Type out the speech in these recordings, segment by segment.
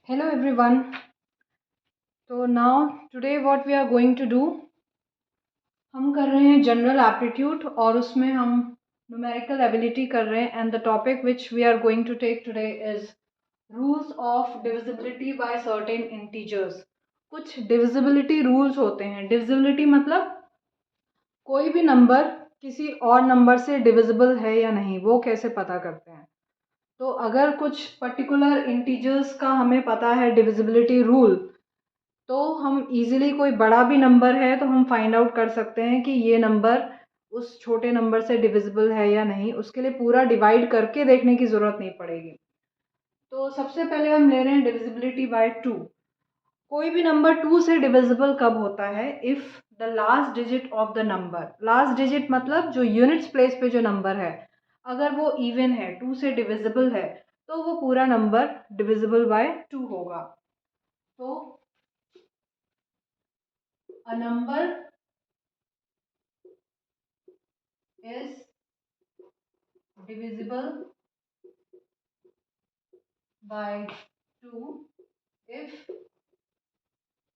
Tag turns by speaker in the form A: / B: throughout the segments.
A: Hello everyone. So now today what we are going to do, हम कर रहे हैं जनरल एप्टीट्यूड और उसमें हम न्यूमेरिकल एबिलिटी कर रहे हैं and the topic which we are going to take today is rules of divisibility by certain integers. कुछ डिविजिबिलिटी रूल्स होते हैं। डिविजिबिलिटी मतलब कोई भी नंबर किसी और नंबर से डिविजिबल है या नहीं, वो कैसे पता करते हैं। तो अगर कुछ पर्टिकुलर इंटीजर्स का हमें पता है डिविजिबिलिटी रूल, तो हम इजीली कोई बड़ा भी नंबर है तो हम फाइंड आउट कर सकते हैं कि ये नंबर उस छोटे नंबर से डिविजिबल है या नहीं। उसके लिए पूरा डिवाइड करके देखने की ज़रूरत नहीं पड़ेगी। तो सबसे पहले हम ले रहे हैं डिविजिबिलिटी बाय 2। कोई भी नंबर 2 से डिविजिबल कब होता है? If the last digit of the number, last digit मतलब जो यूनिट्स प्लेस पे जो नंबर है, अगर वो इवन है, 2 से डिविजिबल है, तो वो पूरा नंबर डिविजिबल बाय 2 होगा। तो a number is divisible by 2 if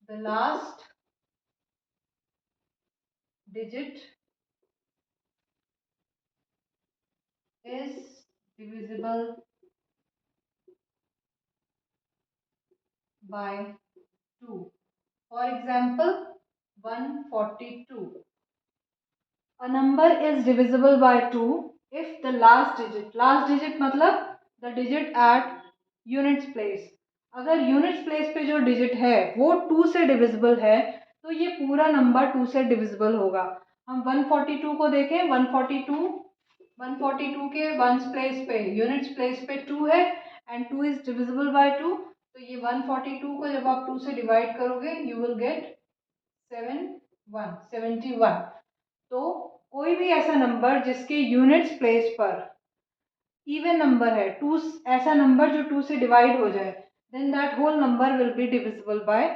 A: the last digit is divisible by 2. For example, 142. A number is divisible by 2 if the last digit मतलब the digit at units place, अगर units place पे जो digit है वो 2 से divisible है तो ये पूरा नंबर 2 से डिविजिबल होगा। हम 142 को देखें, 142 के वंस प्लेस पे, यूनिट्स प्लेस पे 2 है एंड 2 इज डिविजिबल बाय 2। तो ये 142 को जब आप 2 से डिवाइड करोगे यू विल गेट 71। तो कोई भी ऐसा नंबर जिसके यूनिट्स प्लेस पर इवन नंबर है, 2, ऐसा नंबर जो 2 से डिवाइड हो जाए, then that whole number will be divisible by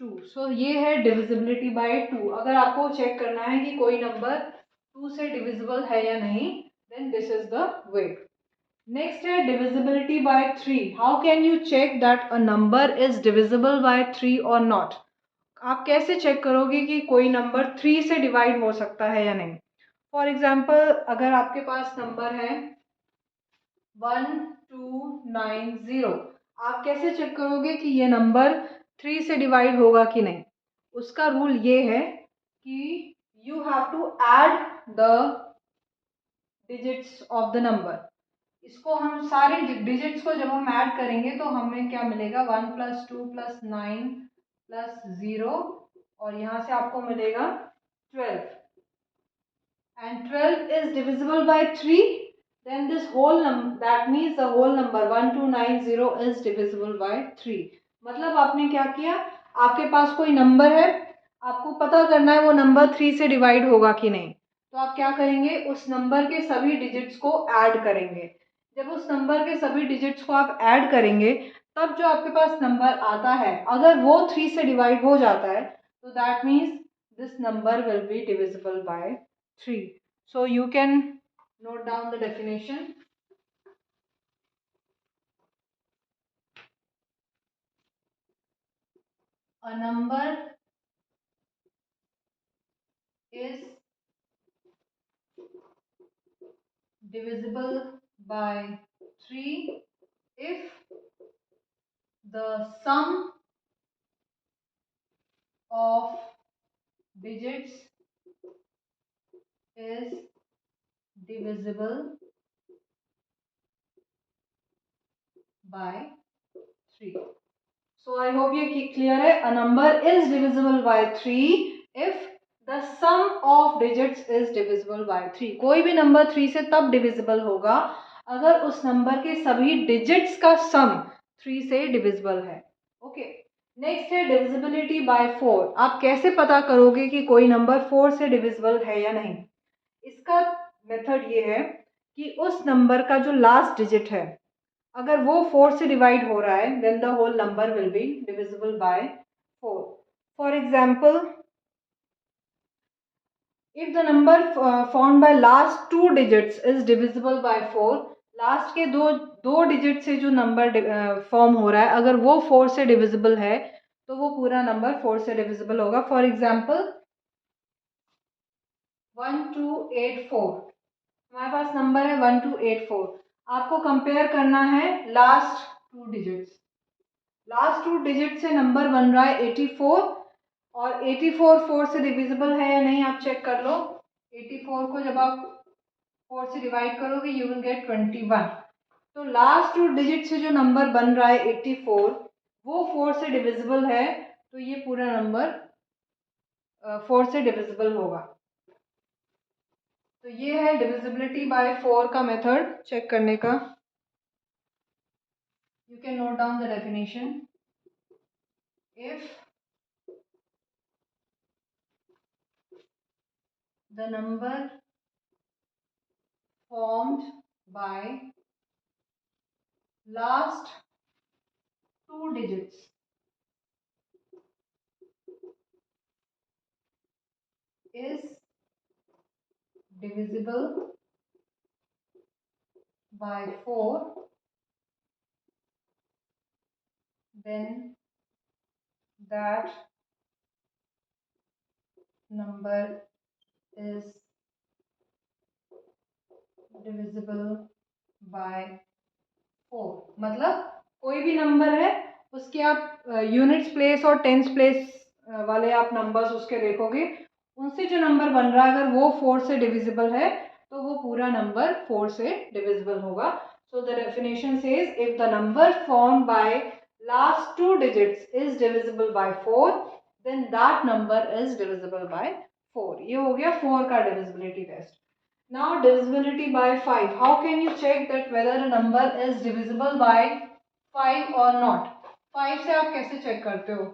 A: 2। So ये है डिविजिबिलिटी बाय 2। अगर आपको चेक करना है कि कोई नंबर 2 से डिविजिबल है या नहीं, then this is the way. Next है divisibility by 3। How can you check that a number is divisible by 3 और नॉट? आप कैसे चेक करोगे कि कोई नंबर 3 से डिवाइड हो सकता है या नहीं? फॉर एग्जाम्पल, अगर आपके पास नंबर है 1290, आप कैसे चेक करोगे कि ये नंबर 3 से डिवाइड होगा कि नहीं? उसका रूल ये है कि you have to add the digits of the number. इसको हम सारे डिजिट्स को जब हम ऐड करेंगे तो हमें क्या मिलेगा? 1 + 2 + 9 + 0 और यहाँ से आपको मिलेगा 12 and 12 is divisible by 3, then this whole number, that means the whole number 1290 is divisible by 3। मतलब आपने क्या किया, आपके पास कोई नंबर है, आपको पता करना है वो नंबर 3 से डिवाइड होगा कि नहीं। तो आप क्या करेंगे, उस नंबर के सभी डिजिट्स को ऐड करेंगे। जब उस नंबर के सभी डिजिट्स को आप ऐड करेंगे तब जो आपके पास नंबर आता है, अगर वो 3 से डिवाइड हो जाता है तो that means this number will be divisible by 3। So you can note down the definition. A number is divisible by 3 if the sum of digits is divisible by 3। So I hope ये clear है। A number is divisible by 3 if the sum of digits is divisible by 3। कोई भी number 3 से तब divisible होगा अगर उस number के सभी डिजिट्स का सम 3 से डिविजिबल है। ओके, नेक्स्ट है डिविजिबिलिटी बाय 4। आप कैसे पता करोगे कि कोई नंबर 4 से डिविजिबल है या नहीं? इसका मेथड ये है कि उस नंबर का जो लास्ट डिजिट है, अगर वो 4 से डिवाइड हो रहा है then the whole number will be divisible by 4। For example, if the number found by last two digits is divisible by 4, last के दो दो डिजिट से जो नंबर फॉर्म हो रहा है, अगर वो 4 से डिविजिबल है तो वो पूरा नंबर 4 से डिविजिबल होगा। फॉर एग्जाम्पल 1284, हमारे पास नंबर है 1284। आपको कंपेयर करना है last two digits. Last two digit से नंबर बन रहा है 84, और 84 4 से डिविजिबल है या नहीं आप चेक कर लो। 84 को जब आप 4 से डिवाइड करोगे यू विल गेट 21। तो लास्ट टू डिजिट से जो नंबर बन रहा है 84, वो 4 से डिविजिबल है, तो ये पूरा नंबर 4 से डिविजिबल होगा। तो ये है डिविजिबिलिटी बाय 4 का मेथड चेक करने का। You can note down the definition. If the number formed by last two digits is divisible by 4, then that number is divisible by 4। मतलब कोई भी नंबर है उसके आप यूनिट्स प्लेस और टेंस प्लेस वाले आप नंबर्स उसके देखोगे, उनसे जो नंबर बन रहा है अगर वो 4 से डिविजिबल है तो वो पूरा नंबर 4 से डिविजिबल होगा। So the definition says if the number form by last two digits is divisible by 4, then that number is divisible by 4। ये हो गया 4 का divisibility test. Now divisibility by 5. How can you check that whether a number is divisible by 5 or not? 5 से आप कैसे check करते हो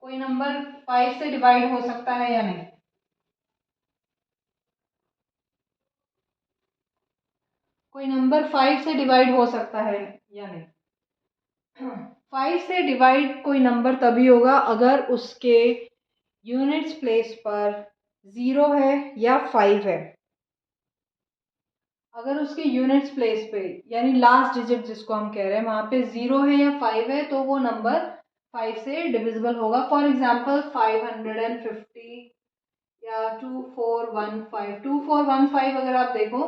A: कोई नंबर 5 से डिवाइड हो सकता है या नहीं? कोई नंबर 5 से डिवाइड हो सकता है या नहीं? 5 से डिवाइड कोई नंबर तभी होगा अगर उसके यूनिट्स प्लेस पर 0 है या 5 है। अगर उसके यूनिट्स प्लेस पे यानी लास्ट डिजिट जिसको हम कह रहे हैं वहां पे 0 है या 5 है तो वो नंबर 5 से डिविजिबल होगा। फॉर एग्जांपल 550 या 2415 अगर आप देखो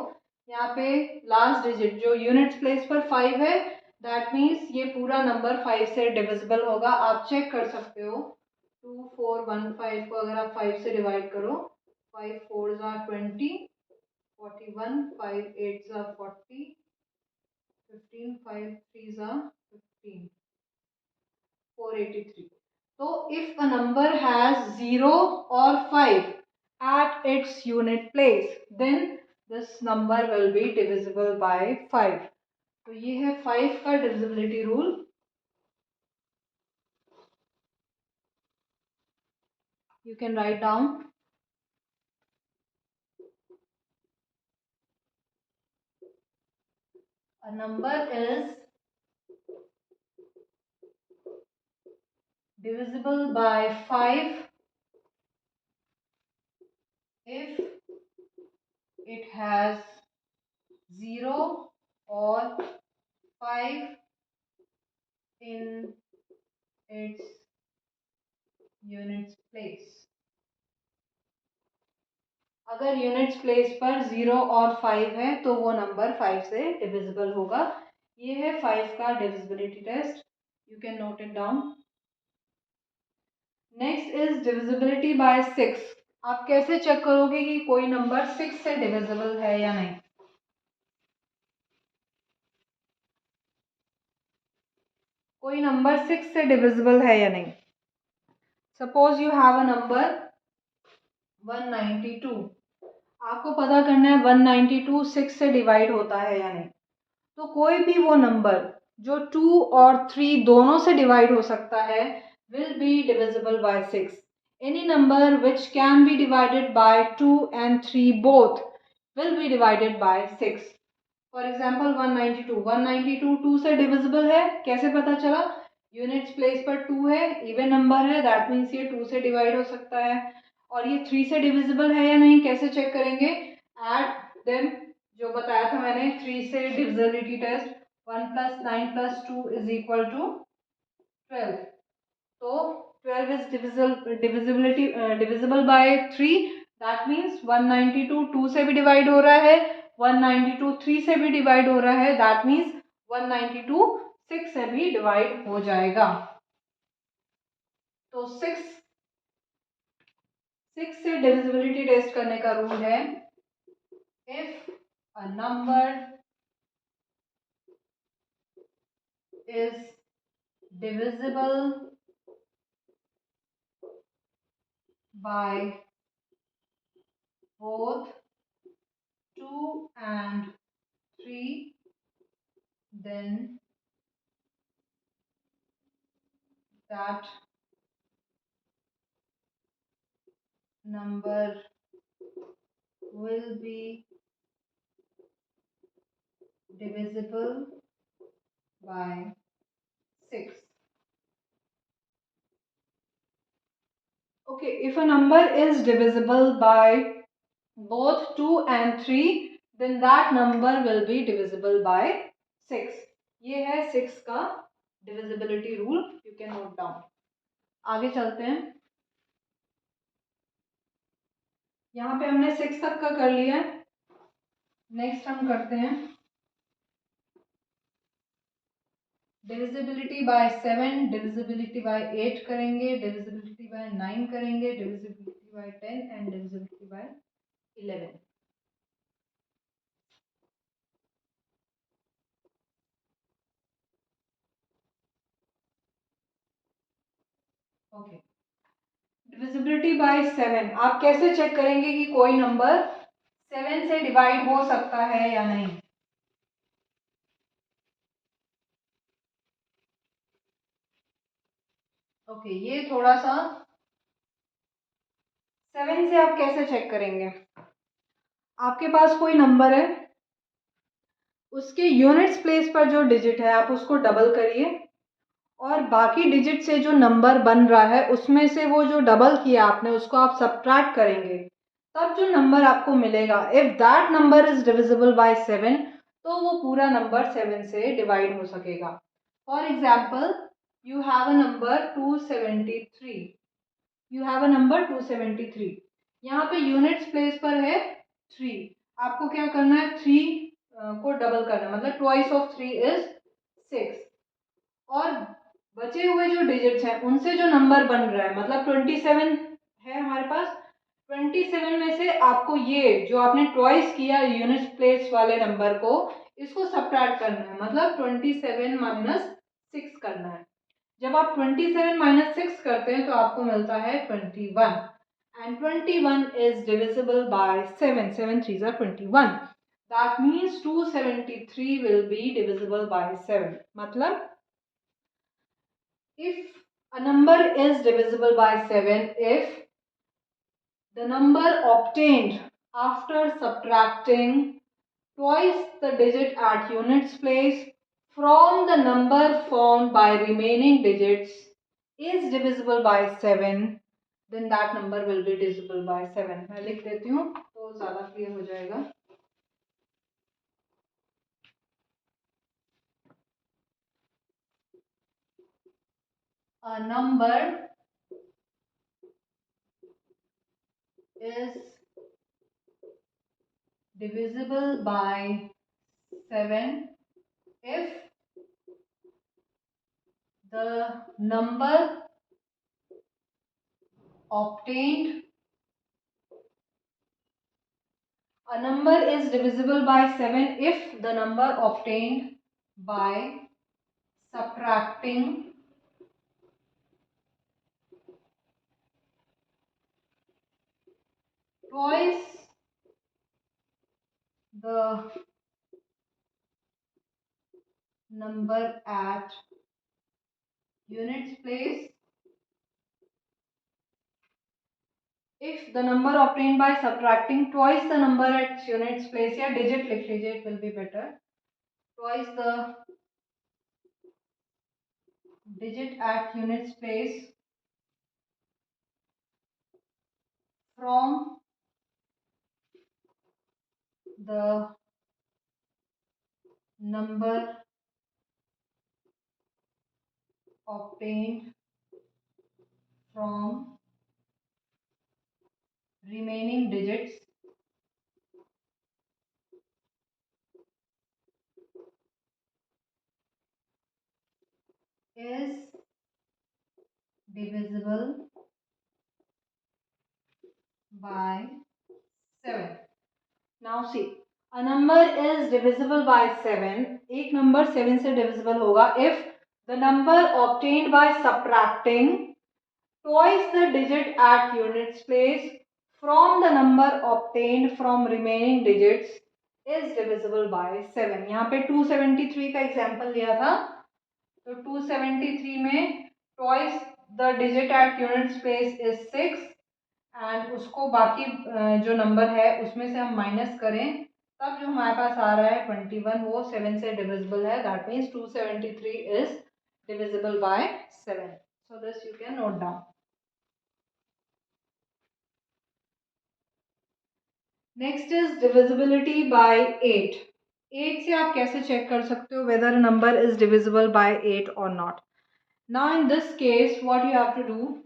A: यहाँ पे लास्ट डिजिट जो यूनिट्स प्लेस पर 5 है, दैट मीन्स ये पूरा नंबर 5 से डिविजिबल होगा। आप चेक कर सकते हो 2415 को अगर आप 5 से डिवाइड करो, 5 4 20, 41 5 8 40, 15 5 3 15, 483। So if a number has 0 or 5 at its unit place, then this number will be divisible by 5। तो ये है 5 का divisibility rule। You can write down। A number is divisible by 5 if it has 0 or 5 in its units place। अगर units place पर 0 और 5 है तो वो नंबर 5 से डिविजिबल होगा। ये है 5 का divisibility test. You can note it down. Next is divisibility by 6। आप कैसे चेक करोगे कि कोई नंबर 6 से डिविजिबल है या नहीं? कोई नंबर 6 से डिविजिबल है या नहीं? Suppose you have a number 192। आपको पता करना है 192 6 से डिवाइड होता है या नहीं। तो कोई भी वो नंबर जो 2 और 3 दोनों से डिवाइड हो सकता है will be divisible by 6। Any number which can be divided by 2 and 3 both will be divided by 6। For example 192 2 से डिविजिबल है, कैसे पता चला? यूनिट्स प्लेस पर 2 है, इवन नंबर है, दैट मीन्स ये 2 से डिवाइड हो सकता है। और ये 3 से डिविजिबल है या नहीं कैसे चेक करेंगे? ऐड देम, जो बताया था मैंने 3 से डिविजिबिलिटी टेस्ट, 1 + 9 + 2 = 12। तो 12 is divisible by 3, that means 192 2 से भी डिवाइड हो रहा है, 192 3 से भी डिवाइड हो रहा है, दैट मीन्स 192 6 से भी डिवाइड हो जाएगा। तो 6 से डिविजिबिलिटी टेस्ट करने का रूल है, if a number is divisible by both 2 and 3, then that number will be divisible by 6. Okay, if a number is divisible by both 2 and 3, then that number will be divisible by 6. ये है 6 का divisibility rule, you can note down. आगे चलते हैं। यहाँ पे हमने 6 तक का कर लिया है। नेक्स्ट हम करते हैं डिविजिबिलिटी बाय 7, डिविजिबिलिटी बाय 8 करेंगे, डिविजिबिलिटी बाय 9 करेंगे, divisibility bye 10 and divisibility bye 11। Okay, divisibility bye 7 आप कैसे चेक करेंगे कि कोई नंबर 7 से डिवाइड हो सकता है या नहीं? ओके, ये थोड़ा सा 7 से आप कैसे चेक करेंगे? आपके पास कोई नंबर है, उसके यूनिट्स प्लेस पर जो डिजिट है आप उसको डबल करिए और बाकी डिजिट से जो नंबर बन रहा है उसमें से वो जो डबल किया आपने उसको आप सब्ट्रैक्ट करेंगे, तब जो नंबर आपको मिलेगा, if that number is divisible by 7, तो वो पूरा नंबर 7 से डिवाइड हो सकेगा। For example, you have a number 273, you have a number 273, यहाँ पे यूनिट्स प्लेस पर है 3, आपको क्या करना है, 3 को डबल करना है, मतलब ट्वाइस ऑफ 3 इज 6, और बचे हुए जो डिजिट्स हैं उनसे जो नंबर बन रहा है, मतलब 27 है हमारे पास, 27 में से आपको ये जो आपने ट्वाइस किया यूनिट प्लेस वाले नंबर को, इसको सब्ट्रैक्ट करना है, मतलब 27 - 6 करना है। जब आप 27 - 6 करते हैं तो आपको मिलता है 21, and 21 is divisible by 7, 7 3 are 21, that means 273 will be divisible by 7। मतलब if a number is divisible by 7 if the number obtained after subtracting twice the digit at units place from the number formed by remaining digits is divisible by 7, then that number will be divisible by 7। मैं लिख देती हूँ तो ज़्यादा clear हो जाएगा। A number is divisible by 7 if the number obtained, a number is divisible by 7 if the number obtained by subtracting twice the number at units place. If the number obtained by subtracting twice the number at units place, या digit लिख लीजिए, it will be better, twice the digit at units place from the number obtained from remaining digits is divisible by 7. Now see, a number is divisible by 7. एक number 7 से divisible होगा if the number obtained by subtracting twice the digit at units place from the number obtained from remaining digits is divisible by 7. यहाँ पे 273 का example दिया था, तो 273 में twice the digit at units place is 6 and उसको बाकी जो नंबर है उसमें से हम माइनस करें तब जो हमारे पास आ रहा है 21 वो 7 से डिविजिबल है. That means 273 is divisible by 7. So this you can note down. Next is divisibility by 8. 8 से आप कैसे चेक कर सकते हो whether number is divisible by 8 और नॉट. Now in this case what you have to do,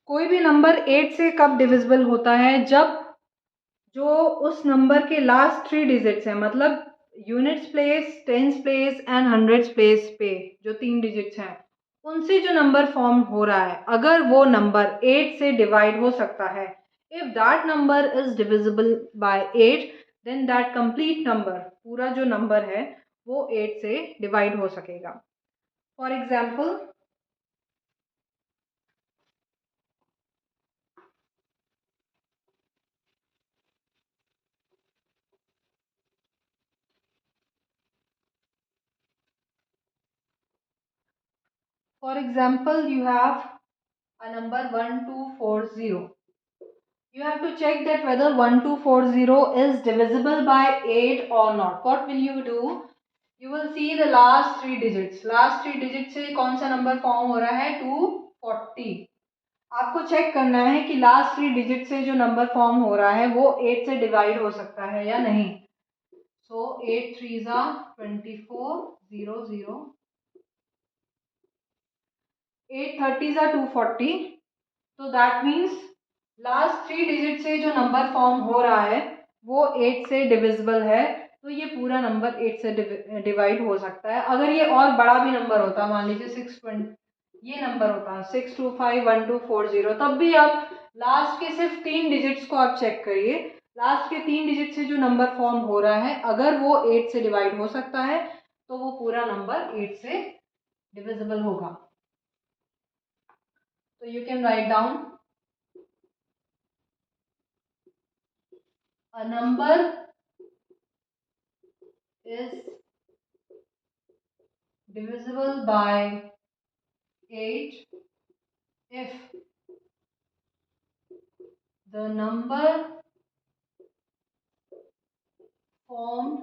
A: कोई भी नंबर 8 से कब डिविजिबल होता है, जब जो उस नंबर के लास्ट 3 डिजिट्स हैं, मतलब units place, tens place and hundreds place पे जो 3 डिजिट्स हैं उनसे जो नंबर फॉर्म हो रहा है, अगर वो नंबर 8 से डिवाइड हो सकता है, if that number is divisible by 8 then that complete number, पूरा जो नंबर है वो 8 से डिवाइड हो सकेगा. For example, you have a number 1240. You have to check that whether 1240 is divisible by 8 or not. What will you do? You will see the last 3 digits. Last 3 digits से कौन सा number form हो रहा है? 240. आपको check करना है कि लास्ट 3 डिजिट से जो नंबर फॉर्म हो रहा है वो 8 से डिवाइड हो सकता है या नहीं. सो 8 3s are 24, 0 0. 8 30s are 240. तो दैट मीन्स लास्ट 3 डिजिट से जो नंबर फॉर्म हो रहा है वो 8 से डिविजिबल है, तो ये पूरा नंबर 8 से डिवाइड हो सकता है. अगर ये और बड़ा भी नंबर होता, मान लीजिए 620, ये नंबर होता 6251240, तब भी आप लास्ट के सिर्फ 3 डिजिट्स को आप चेक करिए. लास्ट के 3 डिजिट से जो नंबर फॉर्म हो रहा है, अगर वो 8 से डिवाइड हो सकता है तो वो पूरा नंबर 8 से डिविजिबल होगा. So you can write down a number is divisible by 8 if the number formed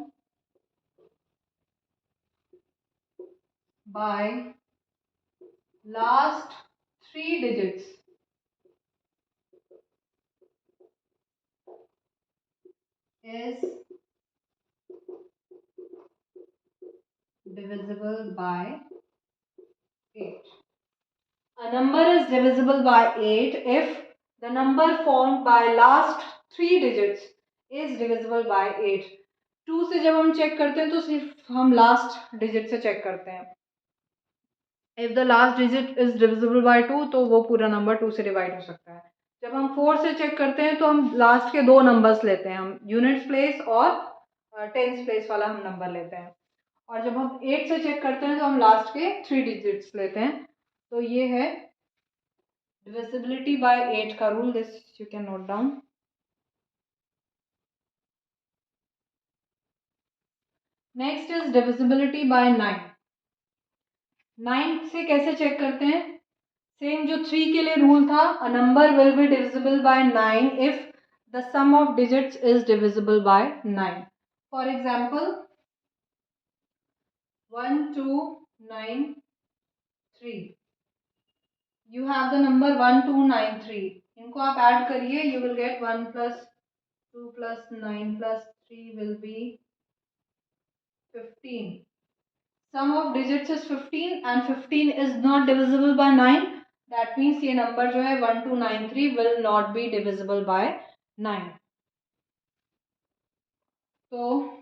A: by last 3 digits is divisible by 8. A number is divisible by 8 if the number formed by last 3 digits is divisible by 8. 2 से जब हम check करते हैं तो सिर्फ हम last digit से check करते हैं. If the last digit is divisible by 2 तो वो पूरा नंबर 2 से डिवाइड हो सकता है. जब हम 4 से चेक करते हैं तो हम लास्ट के 2 नंबर्स लेते हैं, हम यूनिट्स प्लेस और टेंस प्लेस वाला हम नंबर लेते हैं. और जब हम 8 से चेक करते हैं तो हम लास्ट के 3 डिजिट्स लेते हैं. तो ये है डिविजिबिलिटी बाय 8 का rule. This you can note down. Next is divisibility bye 9. 9 से कैसे चेक करते हैं? सेम जो 3 के लिए रूल था, a number will be divisible by 9 if the sum of digits is divisible by 9. For example 1293, you have the number 1293. इनको आप ऐड करिए, you will get 1 + 2 plus 9 plus 3 will be 15. Sum of digits is 15 and 15 is not divisible by 9. That means ये number जो है 1293 will not be divisible by 9. So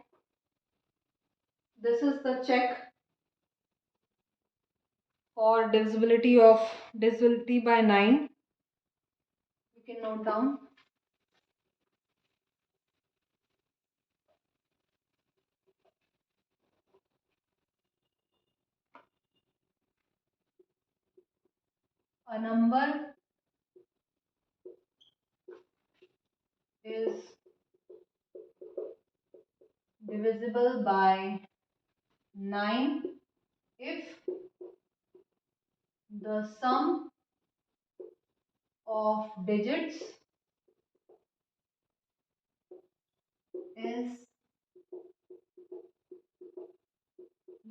A: this is the check for divisibility by 9. You can note down. A number is divisible by 9 if the sum of digits is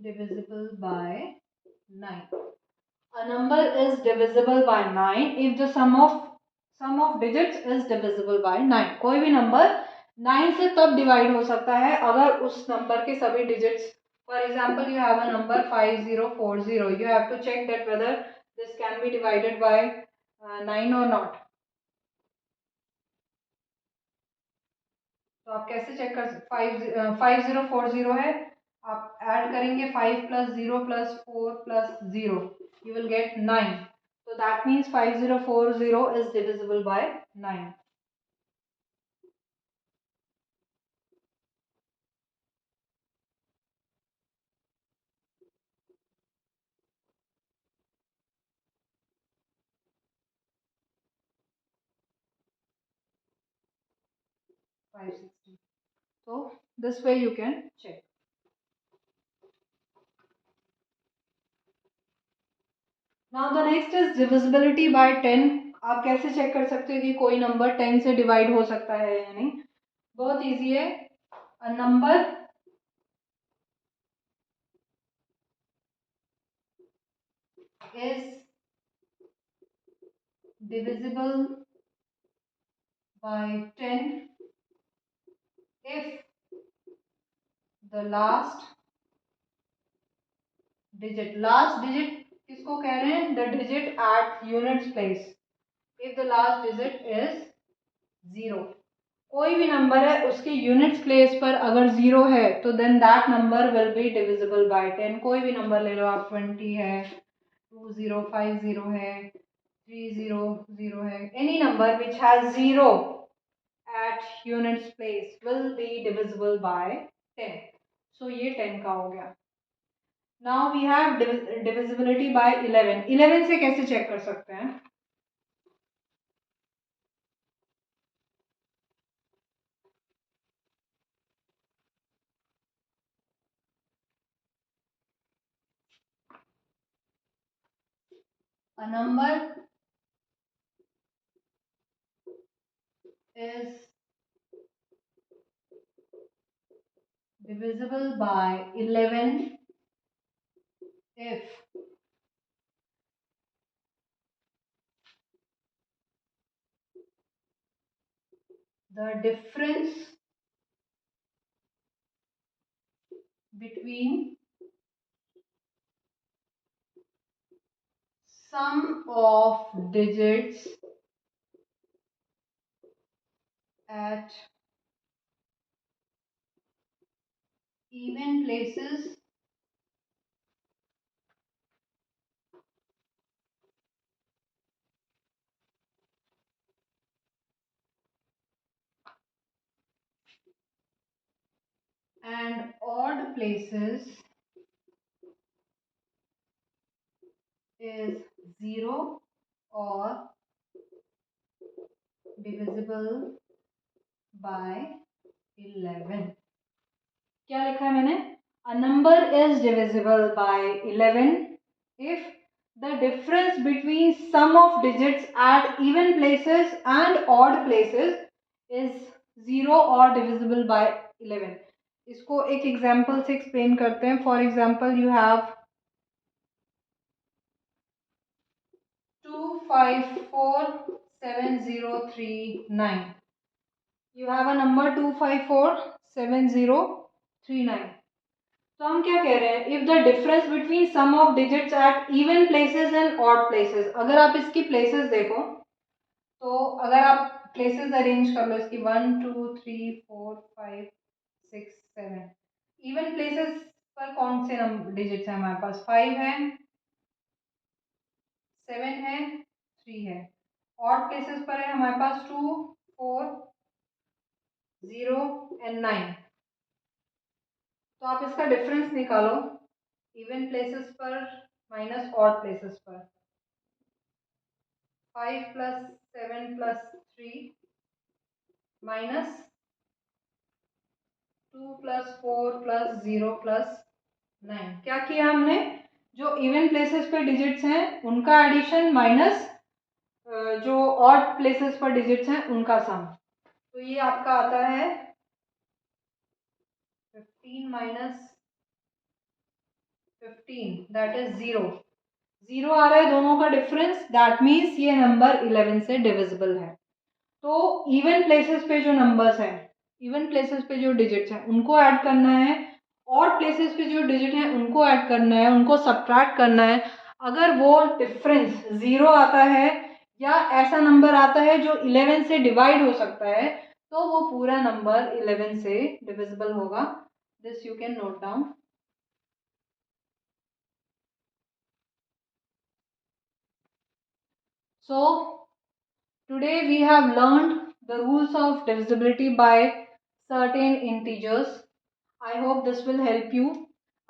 A: divisible by 9. A number is divisible by 9 if the sum of digits is divisible by 9. कोई भी number 9 से तब divide हो सकता है अगर उस number के सभी digits, for example you have a number 5040, you have to check that whether this can be divided by 9 or not. तो आप कैसे चेक कर सकते? 5040 है, आप ऐड करेंगे 5 plus 0 plus 4 plus 0, you will get 9. So that means 5040 is divisible by 9. So this way you can check. Now the next is divisibility by 10. आप कैसे चेक कर सकते हो कि कोई नंबर 10 से डिवाइड हो सकता है या नहीं? बहुत इजी है. A number is divisible by 10 if the last digit किसको कह रहे हैं? The digit at units place. If the last digit is 0. कोई भी नंबर है उसके यूनिट्स प्लेस पर अगर 0 है तो then that number will be divisible by 10. कोई भी नंबर ले लो आप, 20 है, 2050 है, 300 है, any number which has 0 at units place will be divisible by 10. So ये 10 का हो गया. Now we have divisibility by 11. 11 से कैसे चेक कर सकते हैं? A number is divisible by 11 if the difference between sum of digits at even places and odd places is 0 or divisible by 11. क्या लिखा है मैंने? A number is divisible by 11 if the difference between sum of digits at even places and odd places is 0 or divisible by 11. इसको एक example से explain करते हैं. For example you have 2547039. You have a number 2547039। तो हम क्या कह रहे हैं, if the difference between sum of digits at even places and odd places. अगर आप इसकी प्लेसेस देखो तो अगर आप प्लेसेस अरेंज कर लो इसकी 1 2 3 4 5 6 7 इवन प्लेसेस पर कौन से डिजिट्स हैं हमारे पास, 5 है, 7 है, 3 है। ऑड प्लेसेस पर है हमारे पास 2 4 0 एंड 9। तो आप इसका डिफरेंस निकालो, इवन प्लेसेस पर माइनस ऑड प्लेसेस पर। 5 plus 7 plus 3 minus 2 plus 4 plus 0 plus 9। क्या किया हमने, जो इवन प्लेसेस पे डिजिट्स हैं उनका एडिशन माइनस जो ऑड प्लेसेस पर डिजिट्स हैं उनका सम। तो ये आपका आता है 15 माइनस 15 दैट इज 0। 0 आ रहा है दोनों का डिफरेंस, दैट मीन्स ये नंबर 11 से डिविजिबल है। तो इवन प्लेसेस पे जो नंबर्स हैं, इवन प्लेसेस पे जो डिजिट्स हैं उनको ऐड करना है, और प्लेसेस पे जो डिजिट हैं उनको ऐड करना है, उनको सब्ट्रैक्ट करना है। अगर वो डिफरेंस 0 आता है या ऐसा नंबर आता है जो 11 से डिवाइड हो सकता है, तो वो पूरा नंबर 11 से डिविजिबल होगा। This you can note down. So today we have learned the rules of divisibility by certain integers. I hope this will help you.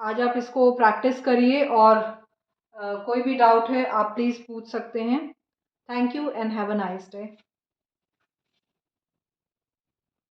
A: आज आप इसको प्रैक्टिस करिए, और कोई भी डाउट है आप प्लीज़ पूछ सकते हैं। Thank you and have a nice day.